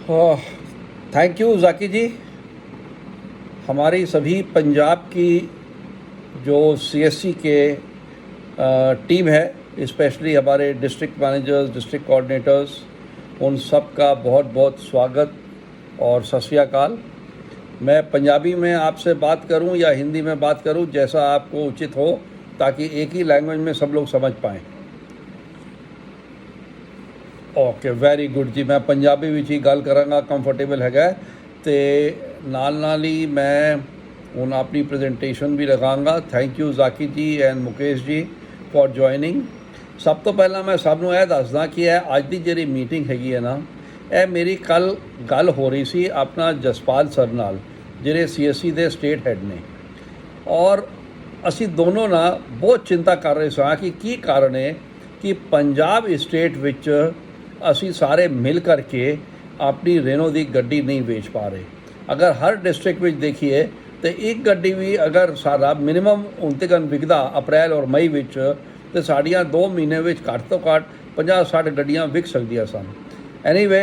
Thank you Jaki जी। हमारी सभी पंजाब की जो सीएससी के टीम है, स्पेशली हमारे डिस्ट्रिक्ट मैनेजर्स, डिस्ट्रिक्ट कोऑर्डिनेटर्स, उन सब का बहुत बहुत स्वागत और सत श्री अकाल। मैं पंजाबी में आपसे बात करूं या हिंदी में बात करूं, जैसा आपको उचित हो, ताकि एक ही लैंग्वेज में सब लोग समझ पाएँ। ओके, वैरी गुड जी। मैं पंजाबी विच ही गल करांगा, कंफर्टेबल हैगा। तो नाल ही मैं हुण अपनी प्रेजेंटेशन भी लगांगा। Thank you Jaki ji and Mukesh ji for joining. सब तो पहला मैं सबनों यह दसदा कि अज की जी मीटिंग हैगी है ना, यह मेरी कल गल हो रही सी अपना जसपाल सर नाल, जिहड़े सीएससी के स्टेट हैड ने, और असी दोनों ना बहुत चिंता कर रहे सां कि की कारण है कि पंजाब स्टेट विच असी सारे मिल करके अपनी रेनो की गड्डी नहीं बेच पा रहे। अगर हर डिस्ट्रिक्ट में देखिए तो एक गड्डी भी अगर सारा मिनिमम उन तक विकदा अप्रैल और मई विच, तो साड़ियाँ 2 महीने में घट तो घट 50-60 गड्डियाँ विक सकदियाँ सन। एनीवे,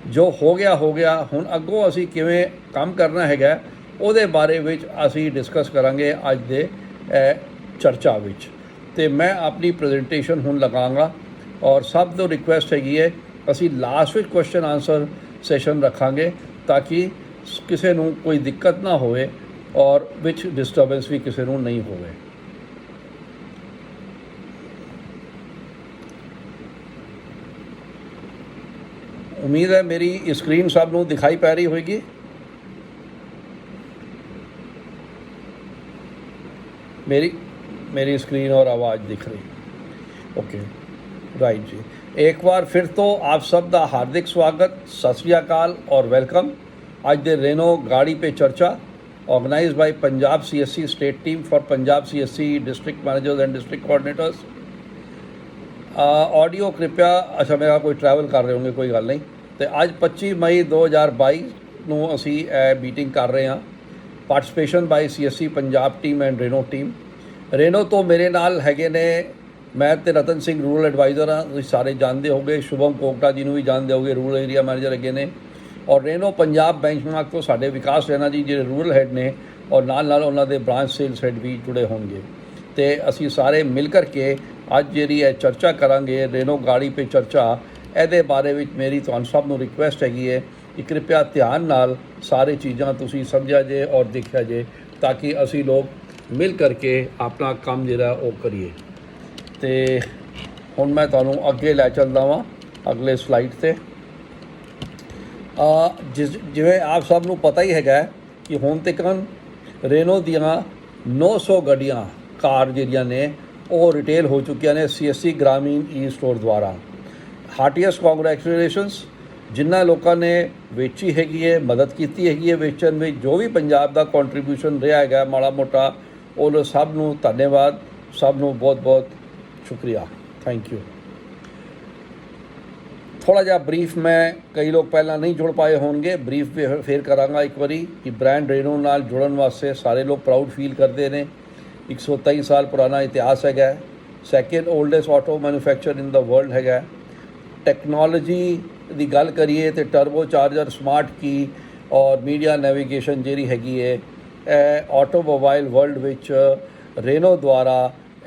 जो हो गया। हुण अगों असी किवें काम करना हैगा, उहदे बारे विच असी डिस्कस करांगे अज दे चर्चा विच। ते मैं अपनी प्रेजेंटेशन हुण लगांगा और सब तो रिक्वेस्ट हैगी है असी लास्ट में क्वेश्चन आंसर सैशन रखांगे, ताकि किसी नूं कोई दिक्कत ना होवे और विच डिस्टर्बेंस भी किसी नूं नहीं होवे। उम्मीद है मेरी स्क्रीन सब नूं दिखाई पै रही होगी। मेरी स्क्रीन और आवाज़ दिख रही। ओके, राइट जी। एक बार फिर तो आप सब का हार्दिक स्वागत, सत श्री अकाल और वेलकम। आज दे रेनो गाड़ी पे चर्चा organise by Punjab CSC state team for Punjab CSC district managers and district coordinators. Audio कृपया, अच्छा मेरा कोई ट्रैवल कर रहे होंगे, कोई गल नहीं। तो अज 25 मई 2022 नूं असी मीटिंग कर रहे हैं। Participation by CSC Punjab team and Renault team. Renault तो मेरे नाल हैगे ने, मैं तो रतन सिंह रूरल एडवाइज़र हाँ, तुसीं सारे जानते होगे। शुभम कोकटा जी भी जानते होगे, रूरल एरिया मैनेजर हैगे ने। और रेनो पंजाब बेंचमार्क तो साढ़े विकास रैना जी जो रूरल हैड ने, और नाल उन्होंने ब्रांच सेल्स हैड भी जुड़े होंगे। तो असी सारे मिल करके अज जी चर्चा करांगे, रेनो गाड़ी पे चर्चा। ये बारे में मेरी तुहानू सब नूं रिक्वेस्ट हैगी है कि कृपया ध्यान नाल सारी चीज़ां तुसीं समझा जे और देखा जे, ताकि असी लोग मिल करके अपना काम जिहड़ा वो करिए। तो हुण मैं तुहानू अगे लै चलदा वां अगले स्लाइड से। जिवें आप सब नूं पता ही हैगा कि हुण तकन रेनो दियां 900 गड्डियां कार जिहड़ियां ने वो रिटेल हो चुकियां ने सीएससी ग्रामीण ई स्टोर द्वारा। हार्टीएस्ट कॉन्ग्रैचुलेशनस जिन्होंने लोगों ने वेची हैगी है, मदद की हैगी है वेचन में, जो भी पंजाब का कॉन्ट्रीब्यूशन रहा है माड़ा मोटा, वो सब नूं धन्यवाद, सब नूं बहुत बहुत शुक्रिया, थैंक यू। थोड़ा जा ब्रीफ मैं, कई लोग पहला नहीं जुड़ पाए होंगे, ब्रीफ फिर करांगा एक बारी कि ब्रांड रेनो नाल जुड़न वास्ते सारे लोग प्राउड फील करते हैं। 123 साल पुराना इतिहास है। Second oldest auto manufacture in the world है। टैक्नोलॉजी की गल करिए तो टर्बो चार्जर, स्मार्ट की और मीडिया नैविगेशन जी हैगी है, ऑटोमोबाइल वर्ल्ड विच रेनो द्वारा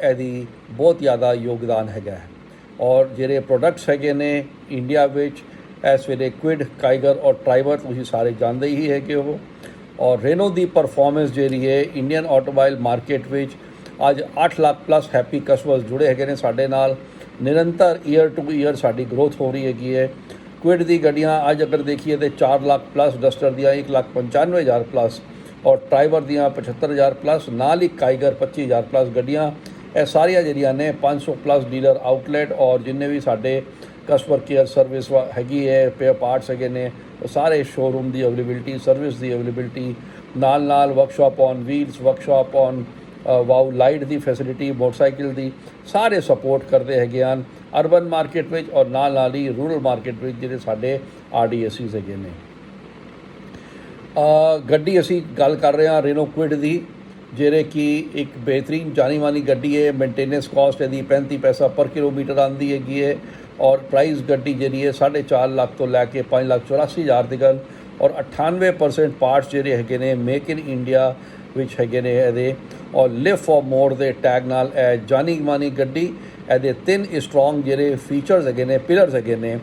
यदी बहुत ज़्यादा योगदान है। और जिहड़े प्रोडक्ट्स हैगे ने इंडिया विच इस वेले क्विड, काइगर और ट्राइबर तुसीं सारे जानते ही है कि वो। और रेनो की परफॉर्मेंस जी है इंडियन ऑटोमोबाइल मार्केट विच अज 8 लाख प्लस हैप्पी कस्टमर्स जुड़े हैगे ने साडे नाल। निरंतर ईयर टू ईयर साडी ग्रोथ हो रही हैगी है। क्विड की गड्डियाँ अज अगर देखिए तो 4 लाख प्लस, डस्टर दियाँ 1,95,000 प्लस और ट्राइबर दियाँ 75,000 प्लस, नाल ही काइगर 25,000 प्लस गड्डियाँ। यह सारिया जिहड़ियां ने 500 प्लस डीलर आउटलैट और जिन्ने भी साडे कस्टमर केयर सर्विस हैगी है, पेयर पार्ट्स हैगे ने, सारे शोरूम की अवेलेबिलिटी, सर्विस की अवेलेबिलिटी, नाल workshop on wheels, workshop on wow light की फैसिलिटी, मोटरसाइकिल की, सारे सपोर्ट करते हैं अर्बन मार्केट में और नाल ही रूरल मार्केट में जिहड़े साडे RDACs हैगे ने। गड्डी असी गल कर रहे हैं रेनो क्विड की, जिहड़े कि एक बेहतरीन जानी मानी गड्डी है। मेनटेनेंस कॉस्ट यदि 35 पैसा पर किलोमीटर आती हैगी है और प्राइस गड्डी जी है 4.5 लाख तो लैके 5,84,000 तक और 98% पार्ट्स ਜਿਹੜੇ ਹੈਗੇ ਨੇ ਮੇਕ ਇਨ ਇੰਡੀਆ ਵਿੱਚ ਹੈਗੇ ਨੇ ਇਹਦੇ ਔਰ ਲਿਵ ਫॉर ਮੋਰ ਦੇ ਟੈਗ ਨਾਲ ਇਹ ਜਾਨੀ ਮਾਨੀ ਗੱਡੀ ਇਹਦੇ 3 ਸਟਰੋਂਗ ਜਿਹੜੇ ਫੀਚਰਸ ਹੈਗੇ ਨੇ ਪਿਲਰਸ ਹੈਗੇ ਨੇ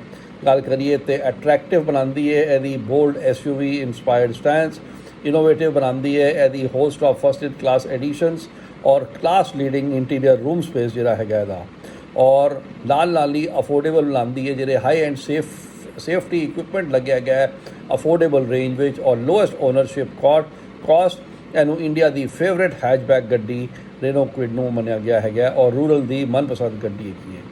ਗੱਲ ਕਰੀਏ ਤੇ ਅਟਰੈਕਟਿਵ ਬਣਾਉਂਦੀ ਹੈ ਇਹਦੀ bold SUV inspired stance innovative ਬਣਾਉਂਦੀ ਹੈ ਇਹਦੀ host of first class additions ਔਰ class leading interior room space ਜਿਹੜਾ ਹੈਗਾ ਇਹਦਾ ਔਰ ਨਾਲ ਹੀ ਅਫੋਰਡੇਬਲ ਬਣਾਉਂਦੀ ਹੈ ਜਿਹੜੇ ਹਾਈ ਐਂਡ ਸੇਫਟੀ ਇਕੁਇਪਮੈਂਟ ਲੱਗਿਆ ਗਿਆ ਹੈ ਅਫੋਰਡੇਬਲ ਰੇਂਜ ਵਿੱਚ ਔਰ ਲੋਐਸਟ ਓਨਰਸ਼ਿਪ ਕਾਸਟ ਇਹਨੂੰ ਇੰਡੀਆ ਦੀ ਫੇਵਰੇਟ ਹੈਚਬੈਕ ਗੱਡੀ ਰੇਨੋ ਕੁਇਡ ਨੂੰ ਮੰਨਿਆ ਗਿਆ ਹੈਗਾ ਔਰ ਰੂਰਲ ਦੀ ਮਨਪਸੰਦ ਗੱਡੀ ਹੈਗੀ ਹੈ।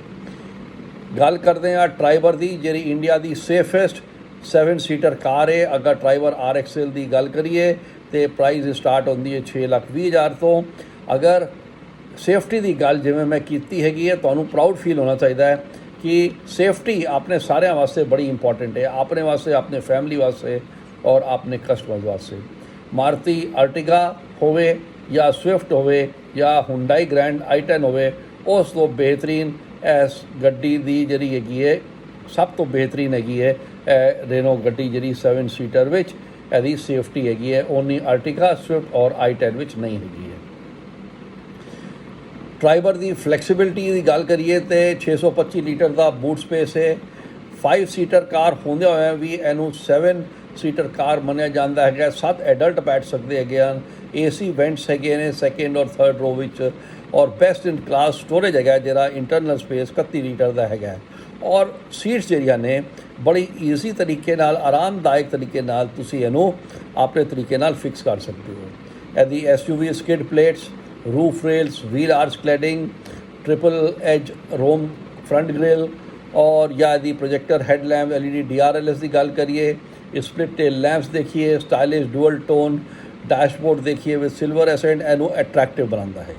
ਗੱਲ ਕਰਦੇ ਹਾਂ ਟਰਾਈਬਰ ਦੀ ਜਿਹੜੀ ਇੰਡੀਆ ਦੀ ਸੇਫੈਸਟ 7 ਸੀਟਰ ਕਾਰ ਹੈ। ਅਗਰ ਟਰਾਈਬਰ RXL ਦੀ ਗੱਲ ਕਰੀਏ ਤੇ ਪ੍ਰਾਈਸ ਸਟਾਰਟ ਹੁੰਦੀ ਹੈ 6,20,000 ਤੋਂ। ਅਗਰ ਸੇਫਟੀ ਦੀ ਗੱਲ ਜਿਵੇਂ ਮੈਂ ਕੀਤੀ ਹੈਗੀ ਹੈ ਤੁਹਾਨੂੰ ਪ੍ਰਾਊਡ ਫੀਲ ਹੋਣਾ ਚਾਹੀਦਾ ਹੈ कि सेफ्टी अपने सारे वास्ते बड़ी इंपॉर्टेंट है अपने वास्ते अपने फैमिली वास्ते और अपने कस्टमर्स वास्ते। मारुति अर्टिगा होवे या स्विफ्ट होवे या हुंडई ग्रैंड i10 होवे उस तो बेहतरीन इस गड्डी दी जिहड़ी हैगी है सब तो बेहतरीन हैगी है रेनो गड्डी जिहड़ी 7 सीटर विच इहदी सेफ्टी हैगी है ओनी अर्टिगा स्विफ्ट और i10 विच नहीं हैगी है। ट्राइबर की फ्लैक्सीबिलिटी की गल करिए तो 625 लीटर का बूट स्पेस है। 5 सीटर कार होंदे होए भी इनू 7 सीटर कार मनिया जाता है। 7 एडल्ट बैठ सकते हैं। AC वेंट्स है सैकेंड और थर्ड रो विच और बेस्ट इन क्लास स्टोरेज है जरा इंटरनल स्पेस 31 लीटर का है और सीट्स जरिया ने बड़ी ईजी तरीके नाल आरामदायक तरीके नाल तुसी इनू अपने तरीके नाल फिक्स कर सकते हो। यदि SUV skid plates roof rails wheel arch cladding triple edge chrome front grille और या यदि प्रोजेक्टर हेडलैम्प LED DRLS की गल करिए स्प्लिट टेल लैंप्स देखिए स्टाइलिश डुअल टोन डैशबोर्ड देखिए विद सिल्वर एसेंट एनू अट्रैक्टिव बनाता है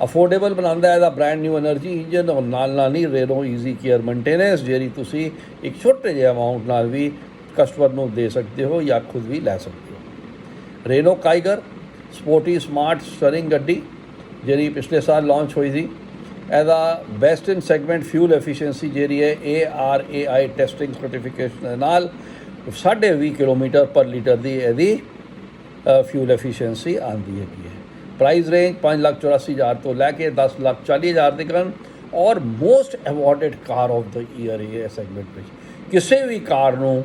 अफोर्डेबल बनाता है ब्रांड न्यू एनर्जी इंजन और नाल ही रेनो ईजी केयर मेनटेनेंस जी तुसी एक छोटे जे अमाउंट नाल भी कस्टमर को दे सकते हो या खुद भी लै सकते हो। Renault Kiger sporty smart stirring गड्डी जी पिछले साल लॉन्च हुई थी ਇਹਦਾ ਬੈਸਟ ਇਨ ਸੈਗਮੈਂਟ ਫਿਊਲ ਐਫੀਸ਼ੀਐਂਸੀ ਜਿਹੜੀ ਹੈ ARAI ਟੈਸਟਿੰਗ ਸਰਟੀਫਿਕੇਸ਼ਨ ਦੇ ਨਾਲ 20.5 ਕਿਲੋਮੀਟਰ ਪਰ ਲੀਟਰ ਦੀ ਇਹਦੀ ਫਿਊਲ ਐਫੀਸ਼ੀਐਂਸੀ ਆਉਂਦੀ ਹੈਗੀ ਹੈ। ਪ੍ਰਾਈਸ ਰੇਂਜ 5,84,000 ਤੋਂ ਲੈ ਕੇ 10,40,000 ਤੱਕ ਔਰ most awarded car of the year ਇਹ ਸੈਗਮੈਂਟ ਵਿੱਚ ਕਿਸੇ ਵੀ ਕਾਰ ਨੂੰ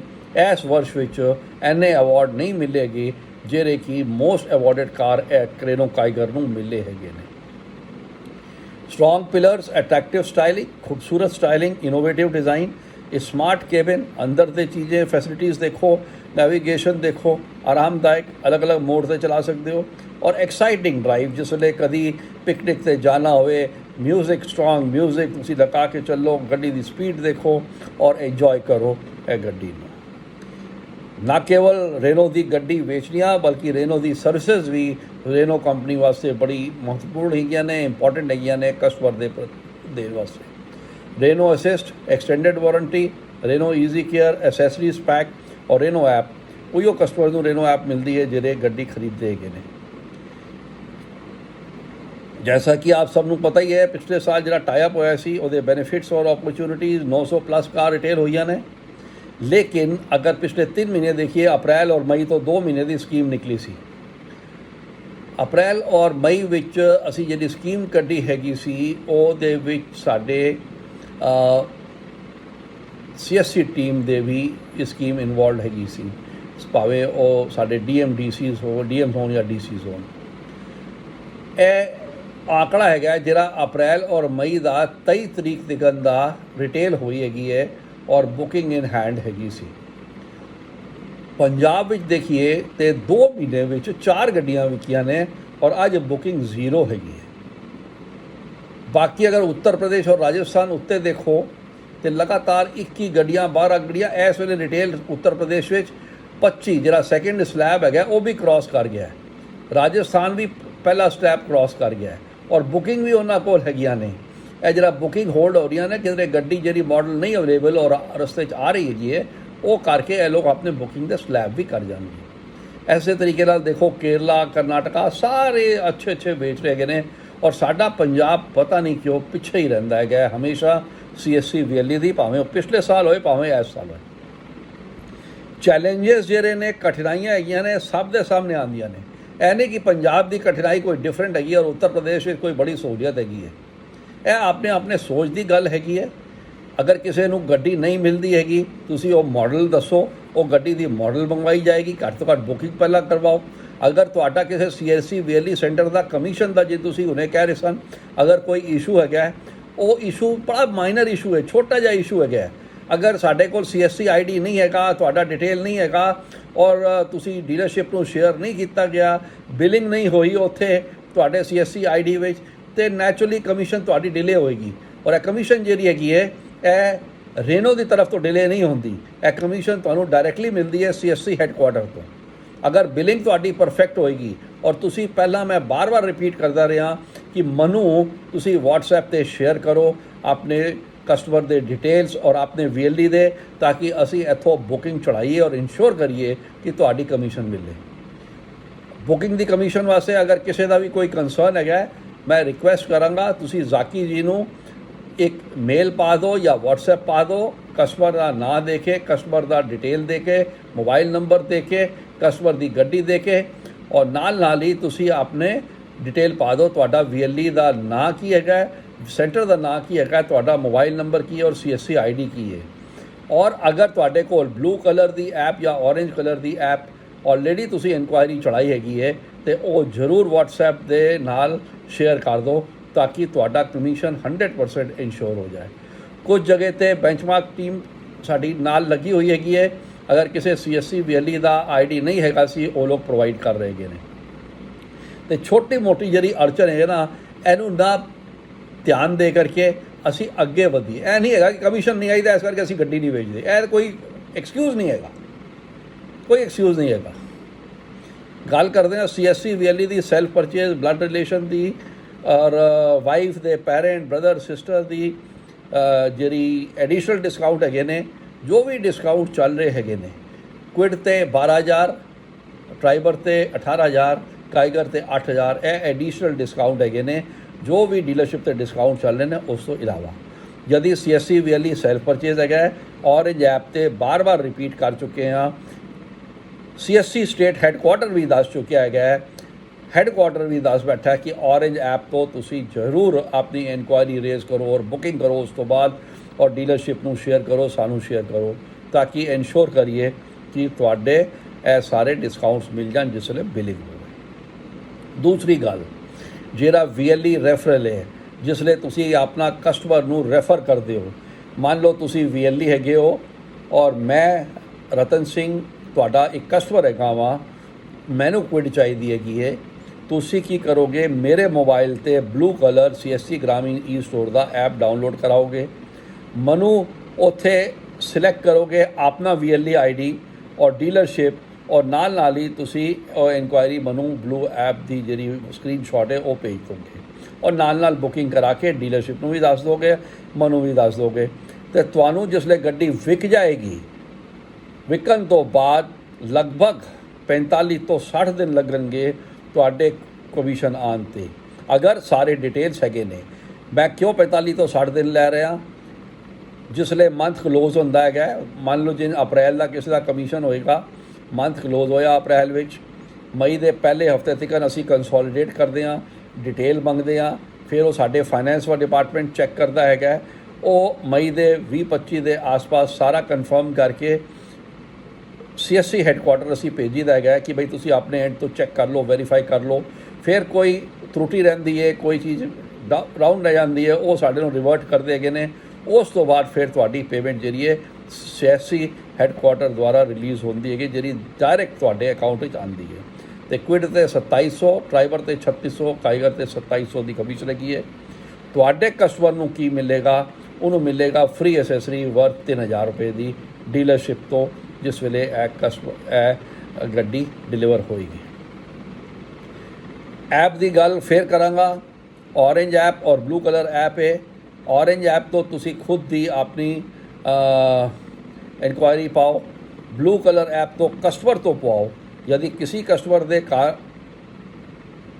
ਇਸ ਵਰਸ਼ ਵਿੱਚ ਐਨੇ ਅਵਾਰਡ ਨਹੀਂ ਮਿਲੇਗੀ ਜਿਹੜੇ ਕਿ ਮੋਸਟ ਅਵਾਰਡਡ ਕਾਰ ਰੇਨੋ ਕਾਈਗਰ ਨੂੰ ਮਿਲੇ ਹੈਗੇ ਨੇ। स्ट्रॉन्ग पिलर्स अट्रैक्टिव स्टाइलिंग खूबसूरत styling innovative design smart cabin अंदर से चीज़ें फैसिलिटीज़ देखो नेविगेशन देखो आरामदायक अलग अलग मोड से चला सकते हो और एक्साइटिंग ड्राइव जिसले कभी पिकनिक से जाना होवे म्यूजिक स्ट्रॉन्ग म्यूजिक तुसी लगा के चलो गड्डी की स्पीड देखो और इंजॉय करो यह गड्डी में। ना केवल रेनो की गड्डी बेचनियाँ बल्कि रेनो की सर्विसेज भी रेनो कंपनी वास्ते बड़ी महत्वपूर्ण हैगियां ने इंपॉर्टेंट हैगियां ने कस्टमर दे वास्ते। Renault assist extended warranty Renault easy care accessories pack और रेनो ऐप उयो कस्टमर को रेनो ऐप मिलती है ਜਿਹੜੇ गड्डी खरीदते हैं। जैसा कि आप सबनों पता ही है पिछले साल जो टाइप होया सी ਉਹਦੇ बेनिफिट्स और अपॉर्चुनिटीज़ 900+ कार रिटेल हुई ने लेकिन अगर पिछले 3 महीने देखिए अप्रैल और मई तो 2 महीने की स्कीम निकली सी। अप्रैल और मई विच असी जिहड़ी स्कीम कड्ढी हैगी सी ਉਹਦੇ ਵਿੱਚ ਸਾਡੇ CSC टीम ਦੇ ਵੀ ਇਹ ਸਕੀਮ ਇਨਵੋਲਵਡ ਹੈਗੀ ਸੀ ਭਾਵੇਂ ਉਹ ਸਾਡੇ DMs ਹੋਣ ਜਾਂ DCs ਹੋਣ। ਇਹ ਆંકੜਾ ਹੈਗਾ ਜਿਹੜਾ ਅਪ੍ਰੈਲ ਔਰ ਮਈ ਦਾ 23 ਤਰੀਕ ਤੱਕ ਦਾ ਰਿਟੇਲ ਹੋਈ ਹੈਗੀ ਹੈ और बुकिंग इन हैंड हैगी सी। पंजाब विच देखिए तो 2 महीने विच 4 गड्डियां विकियां ने और अज बुकिंग 0 हैगी है। बाकी अगर उत्तर प्रदेश और राजस्थान उत्ते देखो तो लगातार 21 गड्डियां 12 गड्डियां इस वेले रिटेल उत्तर प्रदेश विच 25 जिहड़ा सैकेंड स्लैब है वो भी क्रॉस कर गया है। राजस्थान भी पहला स्लैब क्रॉस कर गया है और बुकिंग भी उन्होंने कोल हैगियां ने। ਇਹ ਜਿਹੜਾ ਬੁਕਿੰਗ ਹੋਲਡ ਹੋ ਰਹੀਆਂ ਨੇ ਕਿਧਰੇ ਗੱਡੀ ਜਿਹੜੀ ਮਾਡਲ ਨਹੀਂ ਅਵੇਲੇਬਲ ਔਰ ਰਸਤੇ 'ਚ ਆ ਰਹੀ ਹੈਗੀ ਹੈ ਉਹ ਕਰਕੇ ਇਹ ਲੋਕ ਆਪਣੇ ਬੁਕਿੰਗ ਦੇ ਸਲੈਬ ਵੀ ਕਰ ਜਾਣਗੇ। ਐਸੇ ਤਰੀਕੇ ਨਾਲ ਦੇਖੋ ਕੇਰਲਾ ਕਰਨਾਟਕਾ ਸਾਰੇ ਅੱਛੇ ਵੇਚ ਰਹੇ ਹੈਗੇ ਨੇ ਔਰ ਸਾਡਾ ਪੰਜਾਬ ਪਤਾ ਨਹੀਂ ਕਿਉਂ ਪਿੱਛੇ ਹੀ ਰਹਿੰਦਾ ਹੈਗਾ ਹਮੇਸ਼ਾ CSC VLE ਦੀ, ਭਾਵੇਂ ਉਹ ਪਿਛਲੇ ਸਾਲ ਹੋਏ ਭਾਵੇਂ ਇਸ ਸਾਲ ਹੋਏ। ਚੈਲੰਜਸ ਜਿਹੜੇ ਨੇ, ਕਠਿਨਾਈਆਂ ਹੈਗੀਆਂ ਨੇ, ਸਭ ਦੇ ਸਾਹਮਣੇ ਆਉਂਦੀਆਂ ਨੇ। ਇਹ ਨਹੀਂ ਕਿ ਪੰਜਾਬ ਦੀ ਕਠਿਨਾਈ ਕੋਈ ਡਿਫਰੈਂਟ ਹੈਗੀ ਔਰ ਉੱਤਰ ਪ੍ਰਦੇਸ਼ ਵਿੱਚ ਕੋਈ ਬੜੀ ਸਹੂਲੀਅਤ ਹੈਗੀ ਹੈ। ਇਹ ਆਪਣੇ ਸੋਚ ਦੀ ਗੱਲ ਹੈਗੀ ਹੈ। ਅਗਰ ਕਿਸੇ ਨੂੰ ਗੱਡੀ ਨਹੀਂ ਮਿਲਦੀ ਹੈਗੀ, ਤੁਸੀਂ ਉਹ ਮਾਡਲ ਦੱਸੋ, ਉਹ ਗੱਡੀ ਦੀ ਮਾਡਲ ਮੰਗਵਾਈ ਜਾਏਗੀ। ਘੱਟ ਤੋਂ ਘੱਟ ਬੁਕਿੰਗ ਪਹਿਲਾਂ ਕਰਵਾਓ। ਅਗਰ ਤੁਹਾਡਾ ਕਿਸੇ CSC VLE ਸੈਂਟਰ ਦਾ ਕਮਿਸ਼ਨ ਦਾ, ਜੇ ਤੁਸੀਂ ਹੁਣੇ ਕਹਿ ਰਹੇ ਸਨ, ਅਗਰ ਕੋਈ ਇਸ਼ੂ ਹੈਗਾ, ਉਹ ਇਸ਼ੂ ਬੜਾ ਮਾਈਨਰ ਇਸ਼ੂ ਹੈ, ਛੋਟਾ ਜਿਹਾ ਇਸ਼ੂ ਹੈਗਾ। ਅਗਰ ਸਾਡੇ ਕੋਲ CSC ID ਨਹੀਂ ਹੈਗਾ, ਤੁਹਾਡਾ ਡਿਟੇਲ ਨਹੀਂ ਹੈਗਾ ਔਰ ਤੁਸੀਂ ਡੀਲਰਸ਼ਿਪ ਨੂੰ ਸ਼ੇਅਰ ਨਹੀਂ ਕੀਤਾ ਗਿਆ, ਬਿਲਿੰਗ ਨਹੀਂ ਹੋਈ ਉੱਥੇ ਤੁਹਾਡੇ CSC ID ਵਿੱਚ, ਤੇ ਨੈਚੁਰਲੀ ਕਮਿਸ਼ਨ ਤੁਹਾਡੀ ਡਿਲੇ ਹੋਏਗੀ। ਔਰ ਇਹ ਕਮਿਸ਼ਨ ਜਿਹੜੀ ਹੈਗੀ ਹੈ, ਇਹ ਰੇਨੋ ਦੀ ਤਰਫ ਤੋਂ ਡਿਲੇ ਨਹੀਂ ਹੁੰਦੀ। ਇਹ ਕਮਿਸ਼ਨ ਤੁਹਾਨੂੰ ਡਾਇਰੈਕਟਲੀ ਮਿਲਦੀ ਹੈ CSC ਹੈੱਡਕੁਆਟਰ ਤੋਂ। ਅਗਰ ਬਿਲਿੰਗ ਤੁਹਾਡੀ ਪਰਫੈਕਟ ਹੋਏਗੀ ਔਰ ਤੁਸੀਂ, ਪਹਿਲਾਂ ਮੈਂ ਬਾਰ-ਬਾਰ ਰਿਪੀਟ ਕਰਦਾ ਰਿਹਾ ਕਿ ਮੈਨੂੰ ਤੁਸੀਂ WhatsApp ਤੇ ਸ਼ੇਅਰ ਕਰੋ ਆਪਣੇ ਕਸਟਮਰ ਦੇ ਡਿਟੇਲਸ ਔਰ ਆਪਣੇ VLE ਦੇ, ਤਾਂ ਕਿ ਅਸੀਂ ਇੱਥੋਂ ਬੁਕਿੰਗ ਚੜਾਈਏ ਔਰ ਇਨਸ਼ੋਰ ਕਰੀਏ ਕਿ ਤੁਹਾਡੀ ਕਮਿਸ਼ਨ ਮਿਲੇ। ਬੁਕਿੰਗ ਦੀ ਕਮਿਸ਼ਨ ਵਾਸਤੇ ਅਗਰ ਕਿਸੇ ਦਾ ਵੀ ਕੋਈ ਕੰਸਰਨ ਹੈਗਾ, ਮੈਂ ਰਿਕੁਐਸਟ ਕਰਾਂਗਾ ਤੁਸੀਂ ਜ਼ਾਕੀ ਜੀ ਨੂੰ ਇੱਕ ਮੇਲ ਪਾ ਦਿਓ ਜਾਂ WhatsApp ਪਾ ਦਿਓ, ਕਸਟਮਰ ਦਾ ਨਾਂ ਦੇ ਕੇ, ਕਸਟਮਰ ਦਾ ਡਿਟੇਲ ਦੇ ਕੇ, ਮੋਬਾਈਲ ਨੰਬਰ ਦੇ ਕੇ, ਕਸਟਮਰ ਦੀ ਗੱਡੀ ਦੇ ਕੇ, ਔਰ ਨਾਲ ਹੀ ਤੁਸੀਂ ਆਪਣੇ ਡਿਟੇਲ ਪਾ ਦਿਓ, ਤੁਹਾਡਾ VLE ਦਾ ਨਾਂ ਕੀ ਹੈਗਾ, ਸੈਂਟਰ ਦਾ ਨਾਂ ਕੀ ਹੈਗਾ, ਤੁਹਾਡਾ ਮੋਬਾਈਲ ਨੰਬਰ ਕੀ ਹੈ ਔਰ CSC ID ਕੀ ਹੈ। ਔਰ ਅਗਰ ਤੁਹਾਡੇ ਕੋਲ ਬਲੂ ਕਲਰ ਦੀ ਐਪ ਜਾਂ ਔਰੇਂਜ ਕਲਰ ਦੀ ਐਪ ਆਲਰੇਡੀ ਤੁਸੀਂ ਇਨਕੁਆਇਰੀ ਚੜਾਈ ਹੈਗੀ ਹੈ, ਤੇ ਉਹ ਜ਼ਰੂਰ WhatsApp ਦੇ ਨਾਲ ਸ਼ੇਅਰ ਕਰ ਦਿਓ, ਤਾਂ ਕਿ ਤੁਹਾਡਾ ਕਮਿਸ਼ਨ 100% ਇਨਸ਼ੋਰ ਹੋ ਜਾਏ। ਕੁਝ ਜਗ੍ਹਾ ਤੇ ਬੈਂਚਮਾਰਕ ਟੀਮ ਸਾਡੀ ਨਾਲ ਲੱਗੀ ਹੋਈ ਹੈਗੀ ਹੈ। ਅਗਰ ਕਿਸੇ CSC VLE ਦਾ ID ਨਹੀਂ ਹੈਗਾ ਸੀ, ਉਹ ਲੋਕ ਪ੍ਰੋਵਾਈਡ ਕਰ ਰਹੇ ਨੇ। ਤੇ ਛੋਟੀ ਮੋਟੀ ਜਿਹੜੀ ਅੜਚਨ ਹੈ ਨਾ, ਇਹਨੂੰ ਨਾ ਧਿਆਨ ਦੇ ਕਰਕੇ ਅਸੀਂ ਅੱਗੇ ਵਧੀਏ। ਇਹ ਨਹੀਂ ਹੈਗਾ ਕਿ ਕਮਿਸ਼ਨ ਨਹੀਂ ਆਈ ਤਾਂ ਇਸ ਕਰਕੇ ਅਸੀਂ ਗੱਡੀ ਨਹੀਂ ਵੇਚਦੇ। ਇਹ ਕੋਈ ਐਕਸਕਿਊਜ਼ ਨਹੀਂ ਹੈਗਾ, ਕੋਈ ਐਕਸਕਿਊਜ਼ ਨਹੀਂ ਹੈਗਾ। ਗੱਲ ਕਰਦੇ ਹਾਂ CSC VLE ਦੀ ਸੈਲਫ ਪਰਚੇਜ਼, ਬਲੱਡ ਰਿਲੇਸ਼ਨ ਦੀ ਔਰ ਵਾਈਫ ਦੇ ਪੈਰੈਂਟ, ਬ੍ਰਦਰ, ਸਿਸਟਰ ਦੀ ਜਿਹੜੀ ਐਡੀਸ਼ਨਲ ਡਿਸਕਾਊਂਟ ਹੈਗੇ ਨੇ, ਜੋ ਵੀ ਡਿਸਕਾਊਂਟ ਚੱਲ ਰਹੇ ਹੈਗੇ ਨੇ, ਕੁਇਡ ਤੇ 12,000, ਟਰਾਈਬਰ ਤੇ 18,000, ਕਾਈਗਰ ਤੇ 8,000, ਇਹ ਐਡੀਸ਼ਨਲ ਡਿਸਕਾਊਂਟ ਹੈਗੇ ਨੇ। ਜੋ ਵੀ ਡੀਲਰਸ਼ਿਪ ਤੇ ਡਿਸਕਾਊਂਟ ਚੱਲ ਰਹੇ ਨੇ, ਉਸ ਤੋਂ ਇਲਾਵਾ ਜਦੀ CSC VLE ਸੈਲਫ ਪਰਚੇਜ਼ ਹੈਗਾ, ਔਰੇਂਜ ਐਪ ਤੇ ਬਾਰ-ਬਾਰ ਰਿਪੀਟ ਕਰ ਚੁੱਕੇ ਹਾਂ। CSC ਸਟੇਟ ਹੈੱਡਕੁਆਟਰ ਵੀ ਦੱਸ ਚੁੱਕਿਆ ਹੈਗਾ, ਹੈੱਡਕੁਆਟਰ ਵੀ ਦੱਸ ਬੈਠਾ ਕਿ ਔਰੇਂਜ ਐਪ ਤੋਂ ਤੁਸੀਂ ਜ਼ਰੂਰ ਆਪਣੀ ਇਨਕੁਆਇਰੀ ਰੇਜ਼ ਕਰੋ ਔਰ ਬੁਕਿੰਗ ਕਰੋ ਉਸ ਤੋਂ ਬਾਅਦ, ਔਰ ਡੀਲਰਸ਼ਿਪ ਨੂੰ ਸ਼ੇਅਰ ਕਰੋ, ਸਾਨੂੰ ਸ਼ੇਅਰ ਕਰੋ, ਤਾਂ ਕਿ ਇਨਸ਼ੋਰ ਕਰੀਏ ਕਿ ਤੁਹਾਡੇ ਇਹ ਸਾਰੇ ਡਿਸਕਾਊਂਟਸ ਮਿਲ ਜਾਣ ਜਿਸ ਵੇਲੇ ਬਿਲਿੰਗ ਹੋਵੇ। ਦੂਸਰੀ ਗੱਲ, ਜਿਹੜਾ VLE ਰੈਫਰਲ ਹੈ, ਜਿਸ ਵੇਲੇ ਤੁਸੀਂ ਆਪਣਾ ਕਸਟਮਰ ਨੂੰ ਰੈਫਰ ਕਰਦੇ ਹੋ, ਮੰਨ ਲਓ ਤੁਸੀਂ VLE ਹੈਗੇ ਹੋ ਔਰ ਮੈਂ ਰਤਨ ਸਿੰਘ ਤੁਹਾਡਾ ਇੱਕ ਕਸਟਮਰ ਹੈਗਾ ਵਾਂ, ਮੈਨੂੰ ਕੁਇਡ ਚਾਹੀਦੀ ਹੈਗੀ ਹੈ, ਤੁਸੀਂ ਕੀ ਕਰੋਗੇ, ਮੇਰੇ ਮੋਬਾਈਲ ਤੇ ਬਲੂ ਕਲਰ CSC ਗ੍ਰਾਮੀਣ E-ਸਟੋਰ ਦਾ ਐਪ ਡਾਊਨਲੋਡ ਕਰਾਓਗੇ, ਮੈਨੂੰ ਉੱਥੇ ਸਿਲੈਕਟ ਕਰੋਗੇ ਆਪਣਾ VLE ID ਔਰ ਡੀਲਰਸ਼ਿਪ, ਔਰ ਨਾਲ ਹੀ ਤੁਸੀਂ ਉਹ ਇਨਕੁਆਇਰੀ ਮੈਨੂੰ ਬਲੂ ਐਪ ਦੀ ਜਿਹੜੀ ਸਕਰੀਨਸ਼ਾਟ ਹੈ ਉਹ ਭੇਜ ਦੋਗੇ, ਔਰ ਨਾਲ ਬੁਕਿੰਗ ਕਰਾ ਕੇ ਡੀਲਰਸ਼ਿਪ ਨੂੰ ਵੀ ਦੱਸ ਦੋਗੇ, ਮੈਨੂੰ ਵੀ ਦੱਸ ਦੋਗੇ। ਅਤੇ ਤੁਹਾਨੂੰ ਜਿਸਲੇ ਗੱਡੀ ਵਿਕ ਜਾਏਗੀ, ਵਿਕਣ ਤੋਂ ਬਾਅਦ ਲਗਭਗ 45 ਤੋਂ 60 ਦਿਨ ਲੱਗਣਗੇ ਤੁਹਾਡੇ ਕਮਿਸ਼ਨ ਆਉਣ 'ਤੇ, ਅਗਰ ਸਾਰੇ ਡਿਟੇਲਸ ਹੈਗੇ ਨੇ। ਮੈਂ ਕਿਉਂ 45 ਤੋਂ 60 ਦਿਨ ਲੈ ਰਿਹਾ, ਜਿਸਲੇ ਮੰਥ ਕਲੋਜ਼ ਹੁੰਦਾ ਹੈਗਾ, ਮੰਨ ਲਓ ਜਿਵੇਂ ਅਪ੍ਰੈਲ ਦਾ ਕਿਸੇ ਦਾ ਕਮਿਸ਼ਨ ਹੋਏਗਾ, ਮੰਥ ਕਲੋਜ਼ ਹੋਇਆ ਅਪ੍ਰੈਲ ਵਿੱਚ, ਮਈ ਦੇ ਪਹਿਲੇ ਹਫ਼ਤੇ ਤੱਕ ਅਸੀਂ ਕੰਸੋਲੀਡੇਟ ਕਰਦੇ ਹਾਂ, ਡਿਟੇਲ ਮੰਗਦੇ ਹਾਂ, ਫਿਰ ਉਹ ਸਾਡੇ ਫਾਈਨੈਂਸ ਵਾਲਾ ਡਿਪਾਰਟਮੈਂਟ ਚੈੱਕ ਕਰਦਾ ਹੈਗਾ, ਉਹ ਮਈ ਦੇ 20-25 ਦੇ ਆਸ-ਪਾਸ ਸਾਰਾ ਕਨਫਰਮ ਕਰਕੇ CSC ਹੈੱਡਕੁਆਟਰ ਅਸੀਂ ਭੇਜੀਦਾ ਹੈਗਾ ਕਿ ਬਈ ਤੁਸੀਂ ਆਪਣੇ ਐਂਡ ਤੋਂ ਚੈੱਕ ਕਰ ਲਓ, ਵੈਰੀਫਾਈ ਕਰ ਲਓ। ਫਿਰ ਕੋਈ ਤਰੁੱਟੀ ਰਹਿੰਦੀ ਹੈ, ਕੋਈ ਚੀਜ਼ ਡਾਊਨ ਰਹਿ ਜਾਂਦੀ ਹੈ, ਉਹ ਸਾਡੇ ਨੂੰ ਰਿਵਰਟ ਕਰਦੇ ਹੈਗੇ ਨੇ। ਉਸ ਤੋਂ ਬਾਅਦ ਫਿਰ ਤੁਹਾਡੀ ਪੇਮੈਂਟ ਜਿਹੜੀ ਹੈ CSC ਹੈੱਡਕੁਆਟਰ ਦੁਆਰਾ ਰਿਲੀਜ਼ ਹੁੰਦੀ ਹੈਗੀ, ਜਿਹੜੀ ਡਾਇਰੈਕਟ ਤੁਹਾਡੇ ਅਕਾਊਂਟ ਵਿੱਚ ਆਉਂਦੀ ਹੈ। ਅਤੇ ਕੁਇਡ ਤੇ 2700, ਟਰਾਈਬਰ ਤੇ 3600, ਕਾਈਗਰ ਤੇ 2700 ਦੀ ਕਮਿਸ਼ਨ ਹੈਗੀ ਹੈ। ਤੁਹਾਡੇ ਕਸਟਮਰ ਨੂੰ ਕੀ ਮਿਲੇਗਾ, ਉਹਨੂੰ ਮਿਲੇਗਾ ਫ੍ਰੀ ਐਸੈਸਰੀ ਵਰਥ 3000 ਰੁਪਏ ਦੀ ਡੀਲਰਸ਼ਿਪ ਤੋਂ, ਜਿਸ ਵੇਲੇ ਇਹ ਗੱਡੀ ਡਿਲੀਵਰ ਹੋਏਗੀ। ਐਪ ਦੀ ਗੱਲ ਫਿਰ ਕਰਾਂਗਾ। ਔਰੇਂਜ ਐਪ ਔਰ ਬਲੂ ਕਲਰ ਐਪ ਹੈ। ਔਰੇਂਜ ਐਪ ਤੋਂ ਤੁਸੀਂ ਖੁਦ ਦੀ ਆਪਣੀ ਇਨਕੁਆਇਰੀ ਪਾਓ, ਬਲੂ ਕਲਰ ਐਪ ਤੋਂ ਕਸਟਮਰ ਤੋਂ ਪਾਓ। यदि किसी कस्टमर ਦੇ ਕਾਰ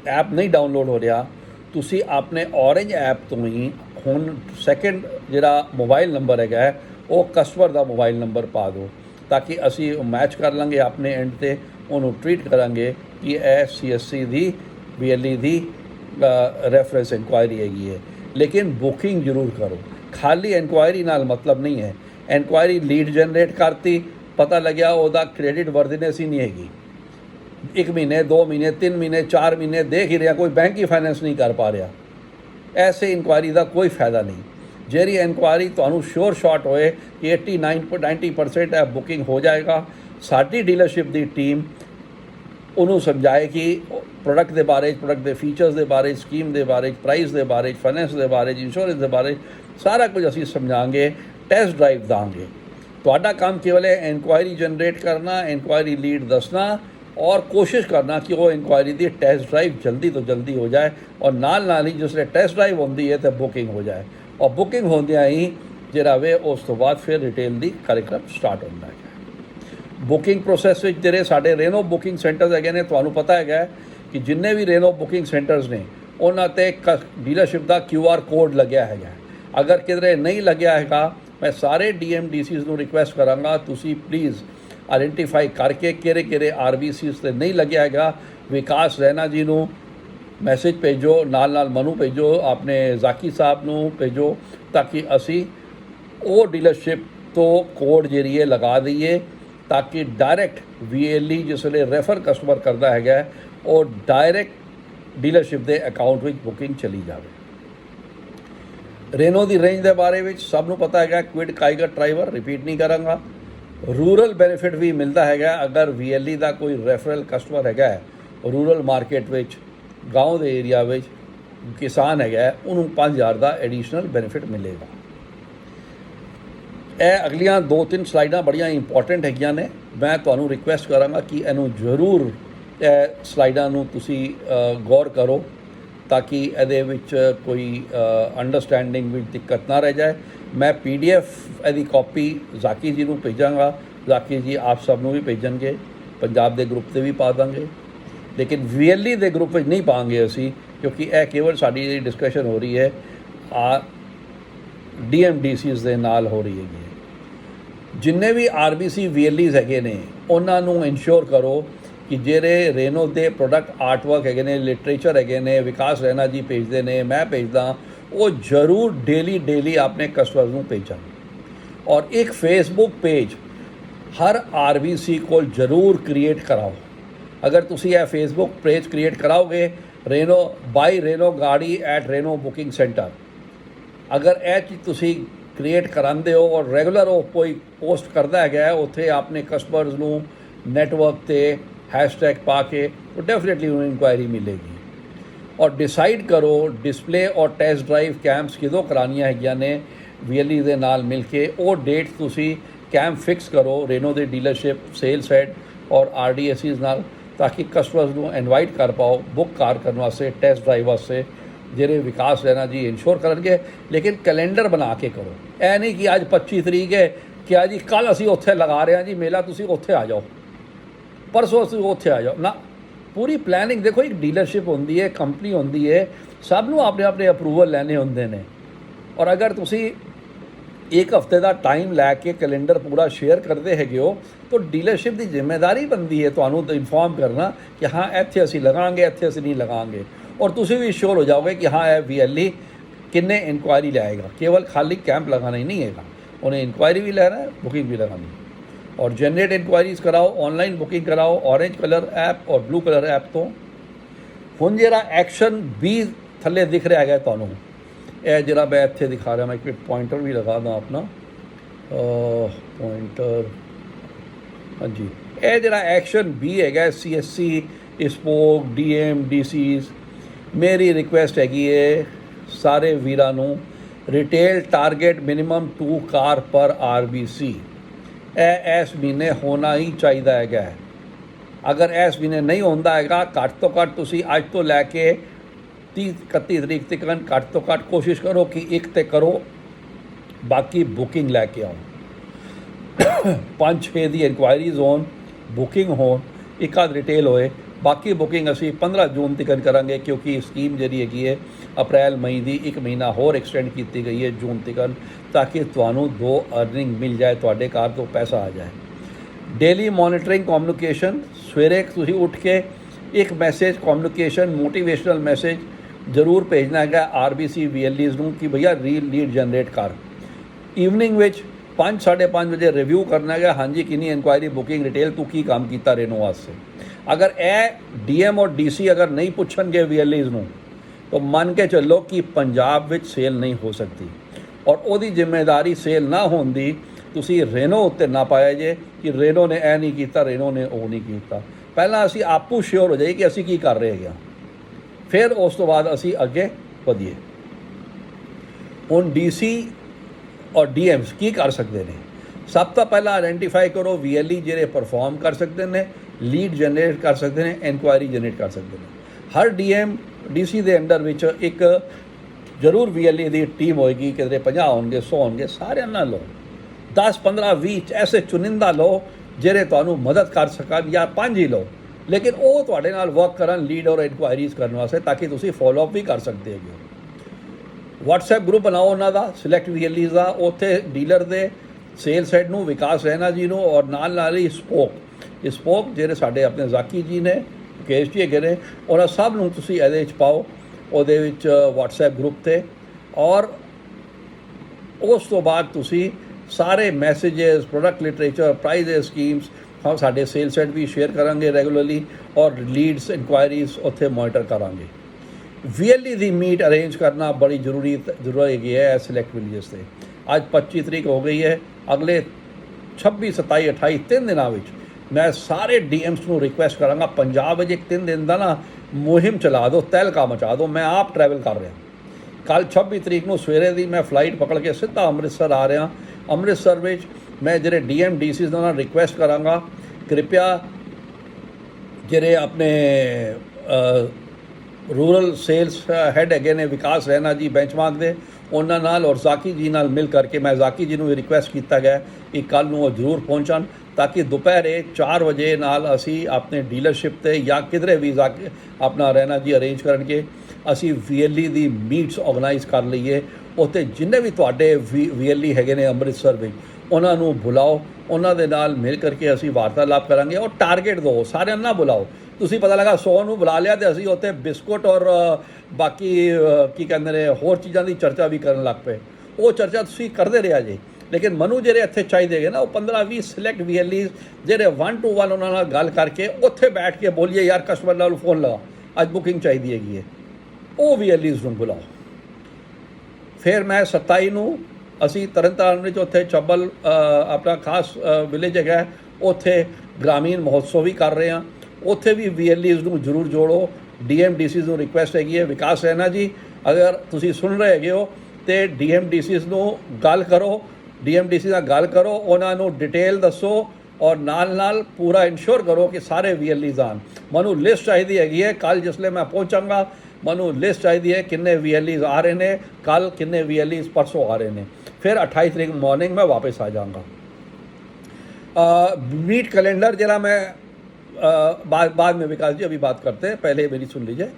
ਐਪ ਨਹੀਂ ਡਾਊਨਲੋਡ ਹੋ ਰਿਹਾ, ਤੁਸੀਂ ਆਪਣੇ ਔਰੇਂਜ ਐਪ ਤੋਂ ਹੀ ਹੁਣ ਸੈਕਿੰਡ ਜਿਹੜਾ ਮੋਬਾਈਲ ਨੰਬਰ ਹੈਗਾ ਹੈ, ਉਹ ਕਸਟਮਰ ਦਾ ਮੋਬਾਈਲ ਨੰਬਰ ਪਾ ਦਿਓ, ਤਾਂ ਕਿ ਅਸੀਂ ਮੈਚ ਕਰ ਲਾਂਗੇ ਆਪਣੇ ਐਂਡ ਤੇ, ਉਹਨੂੰ ਟ੍ਰੀਟ ਕਰਾਂਗੇ ਕਿ ਇਹ CSC ਦੀ VLE ਦੀ ਰੈਫਰੈਂਸ ਇਨਕੁਆਇਰੀ ਹੈਗੀ ਹੈ। ਲੇਕਿਨ ਬੁਕਿੰਗ ਜ਼ਰੂਰ ਕਰੋ, ਖਾਲੀ ਇਨਕੁਆਇਰੀ ਨਾਲ ਮਤਲਬ ਨਹੀਂ ਹੈ। ਇਨਕੁਆਇਰੀ ਲੀਡ ਜਨਰੇਟ ਕਰਤੀ, ਪਤਾ ਲੱਗਿਆ ਉਹਦਾ ਕ੍ਰੈਡਿਟ ਵਰਦੀਨੈਸ ਹੀ ਨਹੀਂ ਹੈਗੀ, 1 ਮਹੀਨੇ 2 ਮਹੀਨੇ 3 ਮਹੀਨੇ 4 ਮਹੀਨੇ ਦੇਖ ਹੀ ਰਿਹਾ, ਕੋਈ ਬੈਂਕ ਹੀ ਫਾਈਨੈਂਸ ਨਹੀਂ ਕਰ ਪਾ ਰਿਹਾ, ਐਸੇ ਇਨਕੁਆਇਰੀ ਦਾ ਕੋਈ ਫਾਇਦਾ ਨਹੀਂ। ਜਿਹੜੀ ਇਨਕੁਆਇਰੀ ਤੁਹਾਨੂੰ ਸ਼ੋਰ ਸ਼ਾਟ ਹੋਏ ਕਿ 89-90% ਹੈ ਬੁਕਿੰਗ ਹੋ ਜਾਏਗਾ, ਸਾਡੀ ਡੀਲਰਸ਼ਿਪ ਦੀ ਟੀਮ ਉਹਨੂੰ ਸਮਝਾਏ ਕਿ ਪ੍ਰੋਡਕਟ ਦੇ ਬਾਰੇ, ਪ੍ਰੋਡਕਟ ਦੇ ਫੀਚਰਸ ਦੇ ਬਾਰੇ, ਸਕੀਮ ਦੇ ਬਾਰੇ, ਪ੍ਰਾਈਸ ਦੇ ਬਾਰੇ, ਫਾਈਨੈਂਸ ਦੇ ਬਾਰੇ, ਇੰਸ਼ੋਰੈਂਸ ਦੇ ਬਾਰੇ, ਸਾਰਾ ਕੁਝ ਅਸੀਂ ਸਮਝਾਂਗੇ, ਟੈਸਟ ਡਰਾਈਵ ਦਾਂਗੇ। ਤੁਹਾਡਾ ਕੰਮ ਕੇਵਲ ਹੈ ਇਨਕੁਆਇਰੀ ਜਨਰੇਟ ਕਰਨਾ, ਇਨਕੁਆਇਰੀ ਲੀਡ ਦੱਸਣਾ ਔਰ ਕੋਸ਼ਿਸ਼ ਕਰਨਾ ਕਿ ਉਹ ਇਨਕੁਆਇਰੀ ਦੀ ਟੈਸਟ ਡਰਾਈਵ ਜਲਦੀ ਤੋਂ ਜਲਦੀ ਹੋ ਜਾਏ, ਔਰ ਨਾਲ ਹੀ ਜਿਸ ਵੇਲੇ ਟੈਸਟ ਡਰਾਈਵ ਹੁੰਦੀ ਹੈ ਤਾਂ ਬੁਕਿੰਗ ਹੋ ਜਾਏ, ਔਰ ਬੁਕਿੰਗ ਹੁੰਦਿਆਂ ਹੀ ਜਿਹੜਾ ਵੇ ਉਸ ਤੋਂ ਬਾਅਦ ਫਿਰ ਰਿਟੇਲ ਦੀ ਕਾਰਜਕ੍ਰਮ ਸਟਾਰਟ ਹੁੰਦਾ ਹੈ। ਬੁਕਿੰਗ ਪ੍ਰੋਸੈਸ ਵਿੱਚ ਜਿਹੜੇ ਸਾਡੇ ਰੇਨੋ ਬੁਕਿੰਗ ਸੈਂਟਰਸ ਹੈਗੇ ਨੇ, ਤੁਹਾਨੂੰ ਪਤਾ ਹੈਗਾ ਕਿ ਜਿੰਨੇ ਵੀ ਰੇਨੋ ਬੁਕਿੰਗ ਸੈਂਟਰਸ ਨੇ ਉਹਨਾਂ 'ਤੇ ਡੀਲਰਸ਼ਿਪ ਦਾ QR ਕੋਡ ਲੱਗਿਆ ਹੈਗਾ। ਅਗਰ ਕਿਧਰੇ ਨਹੀਂ ਲੱਗਿਆ ਹੈਗਾ, ਮੈਂ ਸਾਰੇ DMDCs ਨੂੰ ਰਿਕੁਐਸਟ ਕਰਾਂਗਾ ਤੁਸੀਂ ਪਲੀਜ਼ ਆਇਡੈਂਟੀਫਾਈ ਕਰਕੇ ਕਿਹੜੇ RBCs 'ਤੇ ਨਹੀਂ ਲੱਗਿਆ ਹੈਗਾ, ਵਿਕਾਸ ਰੈਨਾ ਜੀ ਨੂੰ ਮੈਸੇਜ ਭੇਜੋ, ਨਾਲ ਮਨੂੰ ਭੇਜੋ, ਆਪਣੇ ਜ਼ਾਕੀ ਸਾਹਿਬ ਨੂੰ ਭੇਜੋ, ਤਾਂ ਕਿ ਅਸੀਂ ਉਹ ਡੀਲਰਸ਼ਿਪ ਤੋਂ ਕੋਡ ਜਿਹੜੀ ਹੈ ਲਗਾ ਦਈਏ, ਤਾਂ ਕਿ ਡਾਇਰੈਕਟ VLE ਜਿਸ ਵੇਲੇ ਰੈਫਰ ਕਸਟਮਰ ਕਰਦਾ ਹੈਗਾ ਉਹ ਡਾਇਰੈਕਟ ਡੀਲਰਸ਼ਿਪ ਦੇ ਅਕਾਊਂਟ ਵਿੱਚ ਬੁਕਿੰਗ ਚਲੀ ਜਾਵੇ। ਰੇਨੋ ਦੀ ਰੇਂਜ ਦੇ ਬਾਰੇ ਵਿੱਚ ਸਭ ਨੂੰ ਪਤਾ ਹੈਗਾ, ਕੁਇਡ ਕਾਈਗਰ ਡਰਾਈਵਰ, ਰਿਪੀਟ ਨਹੀਂ ਕਰਾਂਗਾ। ਰੂਰਲ ਬੈਨੀਫਿਟ ਵੀ ਮਿਲਦਾ ਹੈਗਾ, ਅਗਰ VLE ਦਾ ਕੋਈ ਰੈਫਰਲ ਕਸਟਮਰ ਹੈਗਾ ਰੂਰਲ ਮਾਰਕੀਟ ਵਿੱਚ, ਗਾਉਂ ਦੇ ਏਰੀਆ ਵਿੱਚ ਕਿਸਾਨ ਹੈਗਾ, ਉਹਨੂੰ 5000 ਦਾ ਐਡੀਸ਼ਨਲ ਬੈਨੀਫਿਟ ਮਿਲੇਗਾ। ਇਹ ਅਗਲੀਆਂ 2-3 ਸਲਾਈਡਾਂ ਬੜੀਆਂ ਇੰਪੋਰਟੈਂਟ ਹੈਗੀਆਂ ਨੇ, ਮੈਂ ਤੁਹਾਨੂੰ ਰਿਕੁਐਸਟ ਕਰਾਂਗਾ ਕਿ ਇਹਨੂੰ ਜ਼ਰੂਰ ਇਹ ਸਲਾਈਡਾਂ ਨੂੰ ਤੁਸੀਂ ਗੌਰ ਕਰੋ, ਤਾਂ ਕਿ ਇਹਦੇ ਵਿੱਚ ਕੋਈ ਅੰਡਰਸਟੈਂਡਿੰਗ ਵਿੱਚ ਦਿੱਕਤ ਨਾ ਰਹਿ ਜਾਏ। ਮੈਂ PDF ਇਹਦੀ ਕਾਪੀ ਜ਼ਾਕੀ ਜੀ ਨੂੰ ਭੇਜਾਂਗਾ, ਜ਼ਾਕੀ ਜੀ ਆਪ ਸਭ ਨੂੰ ਵੀ ਭੇਜਣਗੇ, ਪੰਜਾਬ ਦੇ ਗਰੁੱਪ 'ਤੇ ਵੀ ਪਾ ਦਾਂਗੇ, ਲੇਕਿਨ VLE ਦੇ ਗਰੁੱਪ ਵਿੱਚ ਨਹੀਂ ਪਾਵਾਂਗੇ ਅਸੀਂ, ਕਿਉਂਕਿ ਇਹ ਕੇਵਲ ਸਾਡੀ ਜਿਹੜੀ ਡਿਸਕਸ਼ਨ ਹੋ ਰਹੀ ਹੈ DMDCs ਦੇ ਨਾਲ ਹੋ ਰਹੀ ਹੈਗੀ। ਜਿੰਨੇ ਵੀ RBC VLEs ਹੈਗੇ ਨੇ ਉਹਨਾਂ ਨੂੰ ਇਨਸ਼ੋਰ ਕਰੋ ਕਿ ਜਿਹੜੇ ਰੇਨੋ ਦੇ ਪ੍ਰੋਡਕਟ ਆਰਟਵਰਕ ਹੈਗੇ ਨੇ, ਲਿਟਰੇਚਰ ਹੈਗੇ ਨੇ, ਵਿਕਾਸ ਰੈਨਾ ਜੀ ਭੇਜਦੇ ਨੇ, ਮੈਂ ਭੇਜਦਾ, ਉਹ ਜ਼ਰੂਰ ਡੇਲੀ ਆਪਣੇ ਕਸਟਮਰਸ ਨੂੰ ਭੇਜਣ। ਔਰ ਇੱਕ ਫੇਸਬੁੱਕ ਪੇਜ ਹਰ RBC ਕੋਲ ਜ਼ਰੂਰ ਕ੍ਰੀਏਟ ਕਰਾਓ। ਅਗਰ ਤੁਸੀਂ ਇਹ ਫੇਸਬੁੱਕ ਪੇਜ ਕ੍ਰੀਏਟ ਕਰਾਓਗੇ, ਰੇਨੋ ਬਾਈ ਰੇਨੋ ਗਾੜੀ ਐਟ ਰੇਨੋ ਬੁਕਿੰਗ ਸੈਂਟਰ, ਅਗਰ ਇਹ ਚੀਜ਼ ਤੁਸੀਂ ਕ੍ਰੀਏਟ ਕਰਾਉਂਦੇ ਹੋ ਔਰ ਰੈਗੂਲਰ ਉਹ ਕੋਈ ਪੋਸਟ ਕਰਦਾ ਹੈਗਾ ਉੱਥੇ ਆਪਣੇ ਕਸਟਮਰਸ ਨੂੰ ਨੈਟਵਰਕ 'ਤੇ ਹੈਸ਼ਟੈਗ ਪਾ ਕੇ, ਤਾਂ ਡੈਫੀਨੇਟਲੀ ਉਹਨੂੰ ਇਨਕੁਆਇਰੀ ਮਿਲੇਗੀ। ਔਰ ਡਿਸਾਈਡ ਕਰੋ ਡਿਸਪਲੇ ਔਰ ਟੈਸਟ ਡਰਾਈਵ ਕੈਂਪਸ ਕਿਦੋਂ ਕਰਾਉਣੀਆਂ ਹੈਗੀਆਂ ਨੇ VLE ਦੇ ਨਾਲ ਮਿਲ ਕੇ, ਉਹ ਡੇਟ ਤੁਸੀਂ ਕੈਂਪ ਫਿਕਸ ਕਰੋ ਰੇਨੋ ਦੇ ਡੀਲਰਸ਼ਿਪ, ਸੇਲਸ ਹੈਡ ਔਰ RDSCs ਨਾਲ, ਤਾਂ ਕਿ ਕਸਟਮਰਸ ਨੂੰ ਇਨਵਾਈਟ ਕਰ ਪਾਓ ਬੁੱਕ ਕਰਨ ਵਾਸਤੇ, ਟੈਸਟ ਡਰਾਈਵ ਵਾਸਤੇ, ਜਿਹੜੇ ਵਿਕਾਸ ਰੈਨਾ ਜੀ ਇਨਸ਼ੋਰ ਕਰਨਗੇ। ਲੇਕਿਨ ਕੈਲੰਡਰ ਬਣਾ ਕੇ ਕਰੋ, ਇਹ ਨਹੀਂ ਕਿ ਅੱਜ 25 ਤਰੀਕ ਹੈ ਕਿ ਅੱਜ ਕੱਲ੍ਹ ਅਸੀਂ ਉੱਥੇ ਲਗਾ ਰਹੇ ਹਾਂ ਜੀ ਮੇਲਾ, ਤੁਸੀਂ ਉੱਥੇ ਆ ਜਾਓ, ਪਰਸੋਂ ਅਸੀਂ ਉੱਥੇ ਆ ਜਾਓ ਨਾ। ਪੂਰੀ ਪਲੈਨਿੰਗ ਦੇਖੋ, ਇੱਕ ਡੀਲਰਸ਼ਿਪ ਹੁੰਦੀ ਹੈ, ਕੰਪਨੀ ਹੁੰਦੀ ਹੈ, ਸਭ ਨੂੰ ਆਪਣੇ ਅਪਰੂਵਲ ਲੈਣੇ ਹੁੰਦੇ ਨੇ। ਔਰ ਅਗਰ ਤੁਸੀਂ ਇੱਕ ਹਫ਼ਤੇ ਦਾ ਟਾਈਮ ਲੈ ਕੇ ਕੈਲੰਡਰ ਪੂਰਾ ਸ਼ੇਅਰ ਕਰਦੇ ਹੈਗੇ ਹੋ, ਤਾਂ ਡੀਲਰਸ਼ਿਪ ਦੀ ਜ਼ਿੰਮੇਵਾਰੀ ਬਣਦੀ ਹੈ ਤੁਹਾਨੂੰ ਇਨਫੋਰਮ ਕਰਨਾ ਕਿ ਹਾਂ ਇੱਥੇ ਅਸੀਂ ਲਗਾਵਾਂਗੇ, ਇੱਥੇ ਅਸੀਂ ਨਹੀਂ ਲਗਾਵਾਂਗੇ। ਔਰ ਤੁਸੀਂ ਵੀ ਸ਼ੋਰ ਹੋ ਜਾਓਗੇ ਕਿ ਹਾਂ ਇਹ VLE ਕਿੰਨੇ ਇਨਕੁਆਇਰੀ ਲਾਏਗਾ, ਕੇਵਲ ਖਾਲੀ ਕੈਂਪ लगाना ही नहीं हैगा, उन्हें इंक्वायरी भी लेना है, बुकिंग भी लगानी है। और जनरेट इंक्वायरीज कराओ, ऑनलाइन बुकिंग कराओ, ऑरेंज कलर ऐप और ब्लू कलर ऐप तो हुण जिहड़ा एक्शन भी थल्ले दिख रहा है तुहानूं, ਇਹ ਜਿਹੜਾ मैं ਇੱਥੇ दिखा रहा, मैं एक पॉइंटर भी लगा दा अपना पॉइंटर, हाँ जी, ਇਹ ਜਿਹੜਾ एक्शन भी है CSC, स्पोक, DMDCs, मेरी रिक्वेस्ट हैगी है ਸਾਰੇ ਵੀਰਾਂ ਨੂੰ, ਰਿਟੇਲ ਟਾਰਗੇਟ ਮਿਨੀਮਮ 2 ਕਾਰ ਪਰ RBC ਇਹ ਇਸ ਮਹੀਨੇ ਹੋਣਾ ਹੀ ਚਾਹੀਦਾ ਹੈਗਾ। ਅਗਰ ਇਸ ਮਹੀਨੇ ਨਹੀਂ ਹੁੰਦਾ ਹੈਗਾ, ਘੱਟ ਤੋਂ ਘੱਟ ਤੁਸੀਂ ਅੱਜ ਤੋਂ ਲੈ ਕੇ 30-31 ਤਰੀਕ ਤੱਕ ਘੱਟ ਤੋਂ ਘੱਟ ਕੋਸ਼ਿਸ਼ ਕਰੋ ਕਿ ਇੱਕ ਤੇ ਕਰੋ, ਬਾਕੀ ਬੁਕਿੰਗ ਲੈ ਕੇ ਆਓ। 5-6 ਦੀ ਇਨਕੁਆਇਰੀਜ਼ ਹੋਣ, ਬੁਕਿੰਗ ਹੋਣ, ਇੱਕ ਆਧ ਰਿਟੇਲ ਹੋਏ, बाकी बुकिंग असी 15 जून तक करांगे, क्योंकि स्कीम जी है अप्रैल मई की 1 महीना होर एक्सटेंड की गई है जून तक, ताकि तुहानू 2 अर्निंग मिल जाए, तुहाडे कार तो पैसा आ जाए। डेली मॉनिटरिंग कम्युनिकेशन, सवेरे तुसीं उठ के एक मैसेज कम्युनिकेशन मोटिवेशनल मैसेज जरूर भेजना है RBC VLEs नूं कि भैया लीड जनरेट कर। ईवनिंग विच 5 साढ़े 5 बजे रिव्यू करना है, हाँ जी कितनी इंक्वायरी बुकिंग डिटेल तू की काम किया रेनो वास्ते। अगर ए DM और DC अगर नहीं पूछणगे VLEs नूं तो मन के चलो कि पंजाब विच सेल नहीं हो सकती, और ओदी जिम्मेदारी सेल ना होंदी तुसी रेनो उत्ते ना पाया जे कि रेनो ने ए नहीं किया, रेनो ने वो नहीं किया। पहला असी आपू श्योर हो जाइए कि असी की कर रहे हैं, फिर उस तो बाद असी अगे वधिए। हुण DC और DMs की कर सकते हैं? सब तो पहला आइडेंटिफाई करो VLE जिहड़े परफॉर्म कर सकते हैं, लीड जनरेट कर सकते हैं, इंक्वायरी जनरेट कर सकते हैं। हर DM DC के अंडर विच एक जरूर VLE की टीम होएगी, किधरे 50 होंगे 100 होंगे, सारे ना लो 10 15 20 ऐसे चुनिंदा लो जिहड़े तुहानू मदद कर सकन, या 5 ही लो, लेकिन वो तुहाडे नाल वर्क करन लीड और इंक्वायरीज करने वास्ते, ताकि तुसीं फॉलोअप भी कर सकते हो। WhatsApp ग्रुप बनाओ उन्हों का सिलेक्ट VLEs का, उत्थे डीलर दे सेल्स हेड नूं विकास रैना जी नूं और नाल ही स्पोक जिहड़े साडे अपने जाकी जी ने मुकेश जी है ने, उन्होंने सब नूं तुसीं इहदे विच पाओ उहदे विच WhatsApp ग्रुप ते। और उस तो बाद तुसीं सारे messages product literature prices schemes हम साडे सेल्स हेड भी शेयर करांगे रेगुलरली, और लीड्स इंक्वायरीज उत्थे मॉनिटर करांगे। VLE की मीट अरेंज करना बड़ी जरूरी है सिलेक्ट विलेजेस से। आज 25 तरीक हो गई है, अगले 26 27 28 3 दिनों में मैं सारे DMs को रिक्वेस्ट कराँगा पंजाब में एक 3 दिन का ना मुहिम चला दो, तहलका मचा दो। मैं आप ट्रैवल कर रहा, कल 26 तरीक को सवेरे दी मैं फ्लाइट पकड़ के सीधा अमृतसर आ रहा। अमृतसर में मैं जो DM DCs का रिक्वेस्ट कराँगा कृपया ਜਿਹੜੇ अपने रूरल सेल्स हैड है ने विकास रैना जी बेंचमार्क दे उन्होंने नाल और जाकी जी नाल मिल करके, मैं जाकी जी को रिक्वेस्ट किया गया कि कल नूं जरूर पहुँचन, ताकि दोपहरे 4 बजे नाल असी अपने डीलरशिप ते या किधरे भी जाके अपना रैना जी अरेंज करके असी VLE की मीट्स ऑर्गेनाइज कर लीए। उत्ते जिन्ने भी तुहाडे VLE है ने अमृतसर में उन्होंने बुलाओ, उन्होंने नाल मिल करके असी वार्तालाप करांगे। और टारगेट दो, सारे ना बुलाओ। तुसी पता लगा 100 नूं बुला लिया तो असी उत्ते बिस्कुट और बाकी की कहते हैं होर चीज़ों की चर्चा भी करन लग पे। वो चर्चा तुसी करते रहा जे, लेकिन मनु जेरे इत्थे चाहिए ना वो 15-20 सिलेक्ट VLEs जेरे 1 to 1 उन्होंने गल करके उत्थे बैठ के बोलिए यार कस्टमर नाल फोन लगा अज बुकिंग चाहिए हैगी, वो VLEs नूं बुलाओ। फिर मैं 27 नूं असी तरनताਰਨ ਵਿੱਚ उत्थे चब्बल अपना खास विलेज है उत्थे ग्रामीण महोत्सव भी कर रहे हैं, उत्थे भी VLEs नूं जरूर जोड़ो। DM DCs नूं रिक्वेस्ट हैगी है विकास रैना जी अगर तुसी सुन रहे हो तो DM DCs नूं गल करो, DM DC नाल गल करो, उन्होंने डिटेल दसो और नाल पूरा इंश्योर करो कि सारे VLEs आन। मनु लिस्ट चाहिए हैगी है, कल जिसले मैं पहुँचागा मनु लिस्ट चाहिए है किन्ने VLEs आ रहे हैं, कल किन्ने VLEs परसों आ रहे हैं। फिर 28 तरीक मॉर्निंग में वापस आ जाऊँगा। मीट कैलेंडर जरा मैं बाद में विकास जी अभी बात करते हैं, पहले मेरी सुन लीजिए।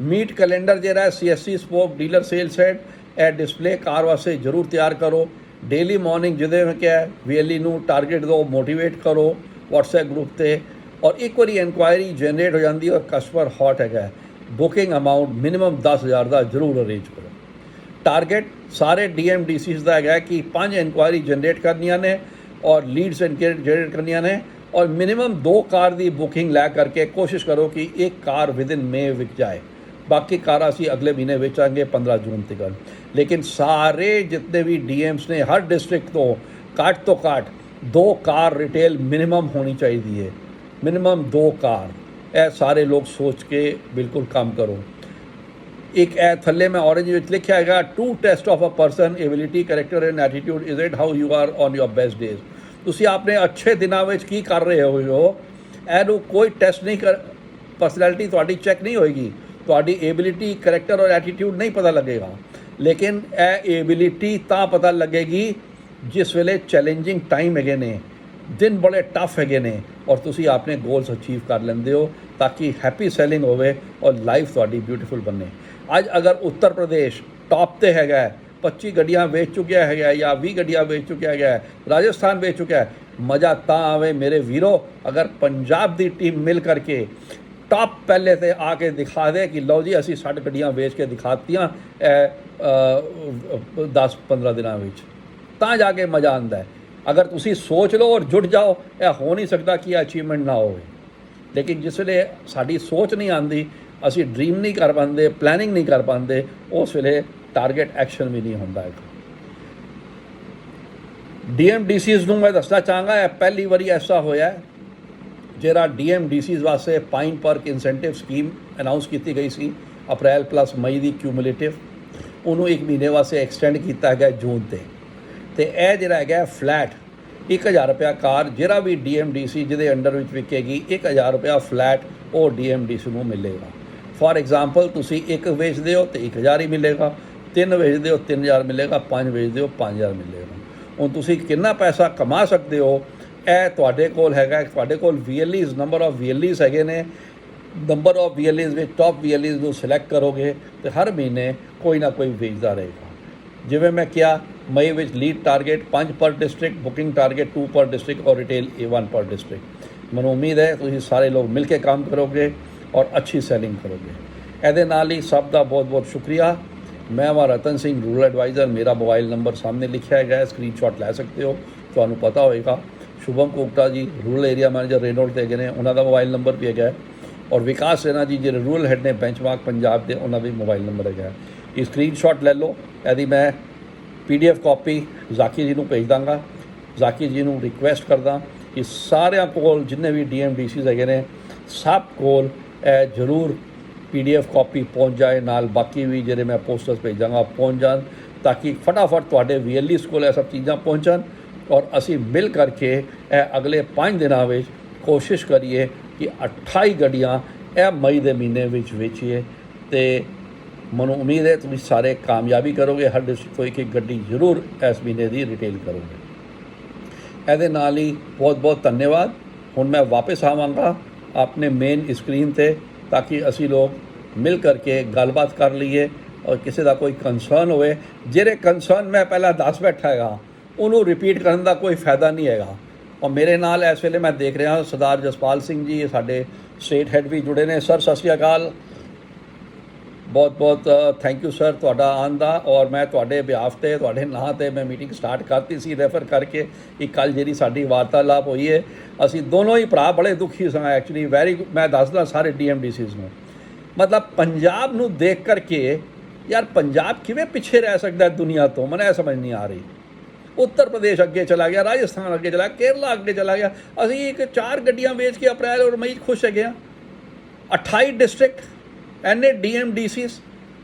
मीट कैलेंडर जरा है CSC spoke dealer sales head ए डिस्प्ले कार वास्ते जरूर तैयार करो। डेली मॉर्निंग जिदे में क्या है VLE नूं टारगेट दो, मोटिवेट करो WhatsApp ग्रुप पे, और एक बारी इंक्वायरी जनरेट हो जाती है और कस्टमर हॉट है, बुकिंग अमाउंट मिनिमम 10,000 का जरूर अरेंज करो। टारगेट सारे DM DCs का है कि 5 इंक्वायरी जनरेट करनिया ने और लीड्स जनरेट करनिया ने, और मिनिमम 2 कार की बुकिंग लै करके कोशिश करो कि एक कार विद इन मे विक जाए। बाकी कार असी अगले महीने बेचांगे 15 जून तक। लेकिन सारे जितने भी DMs ने हर डिस्ट्रिक्ट तो घट 2 कार रिटेल मिनिमम होनी चाहिए है, मिनिमम 2 कार। ए सारे लोग सोच के बिल्कुल काम करो। एक ए थले में ऑरेंज विच लिखा है to test of a person ability character and attitude is it how you are on your best days. तुसी आपने अच्छे दिनों में की कर रहे हो एनू कोई टेस्ट नहीं कर, पर्सनैलिटी तुहाडी चैक नहीं होएगी, तुहाडी एबिलिटी करैक्टर और एटीट्यूड नहीं पता लगेगा। लेकिन ए एबिलिटी तां पता लगेगी जिस वेले चैलेंजिंग टाइम है ने, दिन बड़े टफ है ने और तुसी आपने गोल्स अचीव कर लेंदे हो ताकि हैप्पी सैलिंग होवे और लाइफ तुहाडी ब्यूटीफुल बने। अज अगर उत्तर प्रदेश टॉप ते हैगा 25 गड्डियां वेच चुकिया है या 20 गड्डियां वेच चुकिया है, राजस्थान वेच चुका है, मज़ा तां आवे मेरे वीरो अगर पंजाब दी टीम मिल करके टॉप पहले ते आके दिखा दे कि लो जी असी 60 गड्डियां वेच के दिखातियां 10-15 दिनों विच, तां जाके मज़ा आंदा है। अगर तुसी सोच लो और जुट जाओ यह हो नहीं सकता कि अचीवमेंट ना हो। लेकिन जिसले साड़ी सोच नहीं आती, असी ड्रीम नहीं कर पाते, प्लैनिंग नहीं कर पाते, उस वेले टारगेट एक्शन भी नहीं होंदा है। DMDCs नूं मैं दसना चाहांगा पहली बारी ऐसा होया है जिहड़ा DMDCs वास्ते pine park incentive scheme announce की गई सी अप्रैल प्लस मई की क्यूमुलेटिव, उन्होंने 1 महीने वास्ते एक्सटेंड किया गया जून ते यह जिहड़ा है फ्लैट 1000 रुपया कार जिहड़ा भी DMDC जिहदे अंडर विच विकेगी 1000 रुपया फ्लैट वो DMDC नूं मिलेगा। फॉर एग्जाम्पल तुसी 1 वेचते हो तो 1000 ही मिलेगा, 3 वेचते हो 3000 मिलेगा, 5 वेचते हो 5000 मिलेगा। हुण तुसी कितना पैसा कमा सकते हो यह तुहाडे कोल हैगा, तुहाडे कोल VLEs नंबर ऑफ VLEs हैगे ने, नंबर ऑफ VLEs में टॉप VLEs को सिलेक्ट करोगे तो हर महीने कोई ना कोई वेचता रहेगा। जिवें मैं क्या मई में लीड टारगेट 5 पर डिस्ट्रिक्ट, बुकिंग टारगेट 2 पर डिस्ट्रिक्ट और रिटेल 1 पर डिस्ट्रिक्ट। मैनूं उम्मीद है तुसीं सारे लोग मिल के काम करोगे और अच्छी सैलिंग करोगे। ਇਹਦੇ ਨਾਲ ही सब का बहुत बहुत शुक्रिया। मैं वहाँ रतन सिंह रूरल एडवाइज़र, मेरा मोबाइल नंबर सामने लिखा है, स्क्रीनशॉट लै सकते हो, तो पता होएगा। शुभम कोकटा जी रूरल एरिया मैनेजर रेनोल्ड ते ने, उन्होंने मोबाइल नंबर भी है, और विकास सेना जी जो रूरल हेड ने बेंचमार्क पंजाब के, उन्होंने भी मोबाइल नंबर है। ये स्क्रीनशॉट ले लो, यदि मैं PDF कॉपी जाकी जी को भेज दाँगा। जाकी जी को रिक्वेस्ट करदा कि सारिਆਂ ਕੋਲ जिन्ने भी DMDCs है ने सब ਕੋਲ जरूर PDF कॉपी पहुँच जाए, नाल बाकी भी जो मैं पोस्टर्स भेजाँगा पहुँच जान, ताकि फटाफट तुहाडे VLEs को यह सब चीज़ां पहुँचन और असी मिल करके अगले 5 दिनों में कोशिश करिए कि 28 गड्डियाँ मई के महीने वेचीए। तो मैं उम्मीद है तुम सारे कामयाबी करोगे, हर डिस्ट्रिक्ट को एक गड्डी जरूर इस महीने की रिटेल करोगे। ये नाल ही बहुत बहुत धन्यवाद। हुण मैं वापस आवांगा अपने मेन स्क्रीन ते, ताकि असी लोग मिल करके गलबात कर लीए और किसी का कोई कंसर्न होए, जिहड़े कंसर्न मैं पहला दस बैठा है उन्होंने रिपीट करने का कोई फायदा नहीं है। और मेरे नाल इस वेले मैं देख रहा सरदार जसपाल सिंह जी साडे स्टेट हैड भी जुड़े ने। सर सत श्री अकाल, बहुत बहुत थैंक यू सर तुहाडा आन दा। और मैं तुहाडे बिहाफ ते तुहाडे नां ते मैं मीटिंग स्टार्ट करती सी रेफर करके कि कल जी साडी वार्तालाप हुई है, असी दोनों ही भरा बड़े दुखी सां एक्चुअली। मैं दसदा सारे DMDCs में, मतलब पंजाब नूं देख करके यार पंजाब किवें पिछे रह सकता है दुनिया तो, मैंने यह समझ नहीं आ रही। उत्तर प्रदेश अगे चला गया, राजस्थान अगे चला गया, केरला अगे चला गया, असी एक 4 गड्डियां बेच के अप्रैल और मई खुश है गया। 28 डिस्ट्रिक्ट एने DMDCs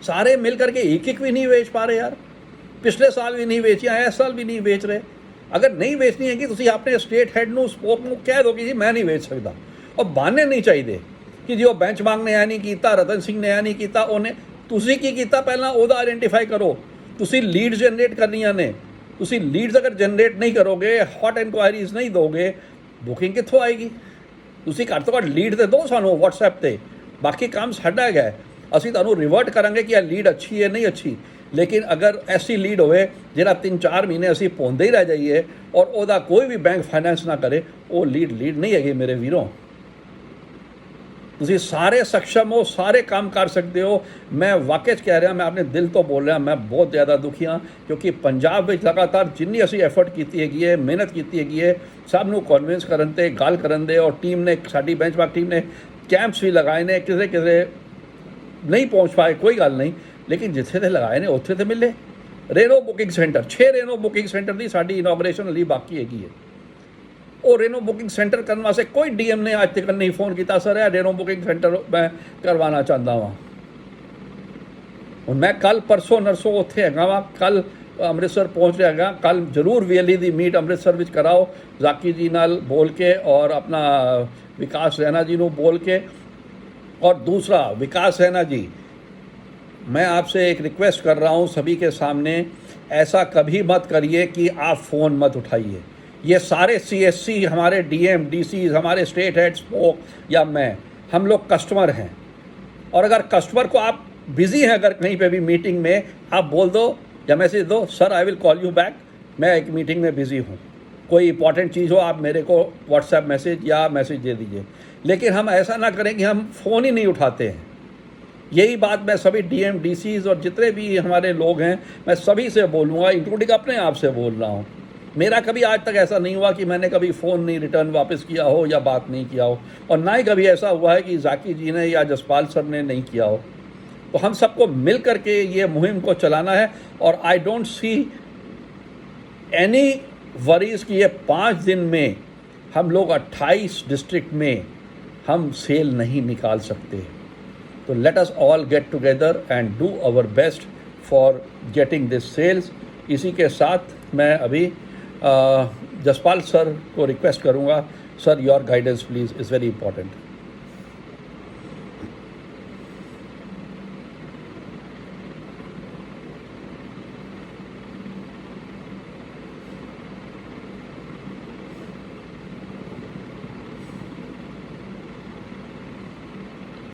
सारे मिल करके एक भी नहीं बेच पा रहे यार। पिछले साल भी नहीं बेचियाँ, इस साल भी नहीं बेच रहे। अगर नहीं बेचनी है कि तुसी अपने स्टेट हैड नूं स्पोक नूं कह दो कि जी मैं नहीं बेच सकता, और बहाने नहीं चाहिए कि जी वो बेंचमार्क ने यह नहीं किया, रतन सिंह ने यह नहीं किया, उन्हें तुसी की किया पहला उहदा आइडेंटिफाई करो। तुसी लीड जनरेट करनियां ने, तुसी लीड्स अगर जनरेट नहीं करोगे, हॉट इंक्वायरीज नहीं दोगे, बुकिंग कित्थों आएगी। तुसी घੱਟ ਤੋਂ ਘੱਟ लीड तो दो सानू WhatsApp ते, बाकी काम साडा है। असी तुहानू रिवर्ट करांगे कि यह लीड अच्छी है नहीं अच्छी, लेकिन अगर ऐसी लीड होवे जिहड़ा 3-4 महीने असी पौंदे ही रह जाइए और ओहदा कोई भी बैंक फाइनेंस ना करे, वो लीड नहीं हैगी मेरे वीरों। तुसी सारे सक्षम हो, सारे काम कर सकते हो। मैं वाकई कह रहा, मैं अपने दिल तो बोल रहा, मैं बहुत ज़्यादा दुखी हाँ, क्योंकि पंजाब में लगातार जिन्नी असी एफर्ट की है, मेहनत की है, सब नूं कन्विंस करन ते गल करन दे, और टीम ने साडी बेंचमार्क टीम ने कैंप्स भी लगाए ने, किसे नहीं पहुँच पाए कोई गल नहीं, लेकिन जिथे ते लगाए ने उत्थे ते मिले। Renault booking centre 6 Renault booking centre की साडी इनॉग्रेशन अली बाकी है। और रेनो बुकिंग सेंटर करने वास्ते कोई DM ने आज तक नहीं फोन किया, सर यह रेनो बुकिंग सेंटर मैं करवाना चाहता वहाँ। और मैं कल परसों नरसों उत्थे हैगा वा, कल अमृतसर पहुँच रहा, कल जरूर VLE की मीट अमृतसर में कराओ, जाकी जी नाल बोल के और अपना विकास रैना जी को बोल के। और दूसरा, विकास रैना जी, मैं आपसे एक रिक्वेस्ट कर रहा हूँ सभी के सामने, ऐसा कभी मत करिए कि आप फ़ोन मत उठाइए। ये सारे CSC, हमारे DM, DCs, हमारे स्टेट हेड्स वो या मैं, हम लोग कस्टमर हैं। और अगर कस्टमर को आप बिज़ी हैं, अगर कहीं पे भी मीटिंग में, आप बोल दो या मैसेज दो, sir I will call you back, मैं एक मीटिंग में बिज़ी हूँ, कोई इंपॉर्टेंट चीज़ हो आप मेरे को व्हाट्सएप मैसेज या मैसेज दे दीजिए। लेकिन हम ऐसा ना करें कि हम फ़ोन ही नहीं उठाते हैं। यही बात मैं सभी DM, DCs और जितने भी हमारे लोग हैं, मैं सभी से बोलूँगा, इंक्लूडिंग अपने आप से बोल रहा हूँ। मेरा कभी आज तक ऐसा नहीं हुआ कि मैंने कभी फ़ोन नहीं रिटर्न वापस किया हो या बात नहीं किया हो, और ना ही कभी ऐसा हुआ है कि जाकी जी ने या जसपाल सर ने नहीं किया हो। तो हम सबको मिल करके ये मुहिम को चलाना है। और I don't see any worries कि ये 5 दिन में हम लोग 28 डिस्ट्रिक्ट में हम सेल नहीं निकाल सकते। तो let us all get together and do our best for getting this sales. इसी के साथ मैं अभी जसपाल सर को रिक्वेस्ट करूँगा, sir your guidance please is very important.